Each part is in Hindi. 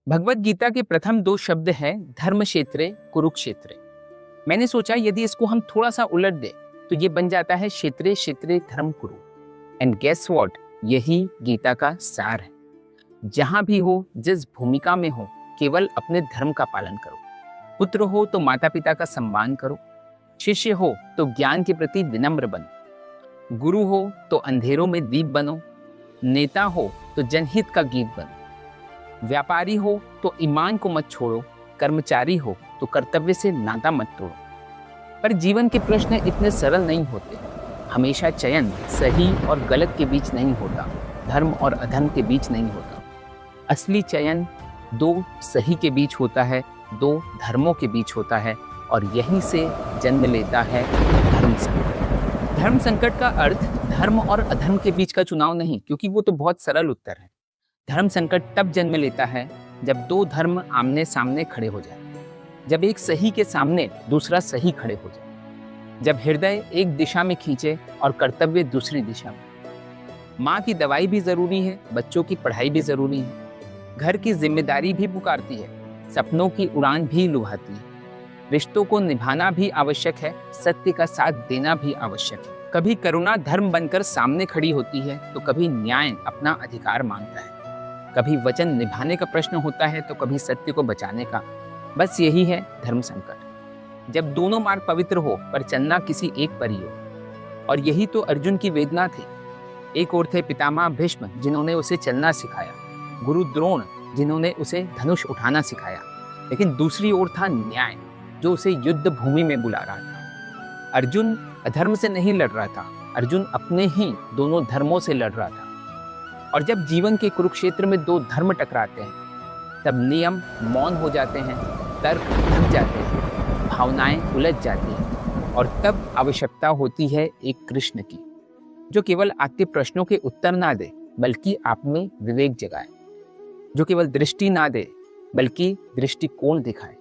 भगवत गीता के प्रथम दो शब्द हैं धर्म क्षेत्रे कुरुक्षेत्रे। मैंने सोचा यदि इसको हम थोड़ा सा उलट दें तो ये बन जाता है क्षेत्रे क्षेत्रे धर्म कुरु। एंड गेस व्हाट, यही गीता का सार है। जहां भी हो, जिस भूमिका में हो, केवल अपने धर्म का पालन करो। पुत्र हो तो माता पिता का सम्मान करो, शिष्य हो तो ज्ञान के प्रति विनम्र बनो, गुरु हो तो अंधेरों में दीप बनो, नेता हो तो जनहित का गीत बनो, व्यापारी हो तो ईमान को मत छोड़ो, कर्मचारी हो तो कर्तव्य से नाता मत तोड़ो। पर जीवन के प्रश्न इतने सरल नहीं होते। हमेशा चयन सही और गलत के बीच नहीं होता, धर्म और अधर्म के बीच नहीं होता। असली चयन दो सही के बीच होता है, दो धर्मों के बीच होता है, और यहीं से जन्म लेता है धर्म संकट। धर्म संकट का अर्थ धर्म और अधर्म के बीच का चुनाव नहीं, क्योंकि वो तो बहुत सरल उत्तर है। धर्म संकट तब जन्म लेता है जब दो धर्म आमने सामने खड़े हो जाए, जब एक सही के सामने दूसरा सही खड़े हो जाए, जब हृदय एक दिशा में खींचे और कर्तव्य दूसरी दिशा में। माँ की दवाई भी जरूरी है, बच्चों की पढ़ाई भी जरूरी है, घर की जिम्मेदारी भी पुकारती है, सपनों की उड़ान भी लुभाती है, रिश्तों को निभाना भी आवश्यक है, सत्य का साथ देना भी आवश्यक है। कभी करुणा धर्म बनकर सामने खड़ी होती है तो कभी न्याय अपना अधिकार मांगता है, कभी वचन निभाने का प्रश्न होता है तो कभी सत्य को बचाने का। बस यही है धर्म संकट। जब दोनों मार्ग पवित्र हो पर चलना किसी एक पर ही हो। और यही तो अर्जुन की वेदना थी। एक ओर थे पितामह भीष्म जिन्होंने उसे चलना सिखाया, गुरु द्रोण जिन्होंने उसे धनुष उठाना सिखाया, लेकिन दूसरी ओर था न्याय जो उसे युद्ध भूमि में बुला रहा था। अर्जुन अधर्म से नहीं लड़ रहा था, अर्जुन अपने ही दोनों धर्मों से लड़ रहा था। और जब जीवन के कुरुक्षेत्र में दो धर्म टकराते हैं तब नियम मौन हो जाते हैं, तर्क थक जाते हैं, भावनाएं उलझ जाती हैं, और तब आवश्यकता होती है एक कृष्ण की, जो केवल आपके प्रश्नों के उत्तर ना दे बल्कि आप में विवेक जगाए, जो केवल दृष्टि ना दे बल्कि दृष्टिकोण दिखाए,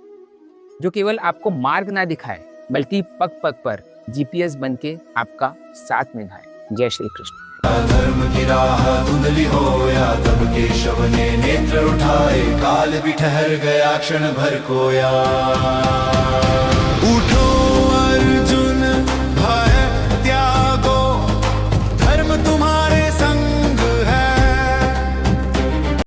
जो केवल आपको मार्ग ना दिखाए बल्कि पग पग पर जीपीएस बन के आपका साथ निभाए। जय श्री कृष्ण। धर्म की राह धुंधली हो या तब केशव ने नेत्र उठाए, काल भी ठहर गया क्षण भर कोया।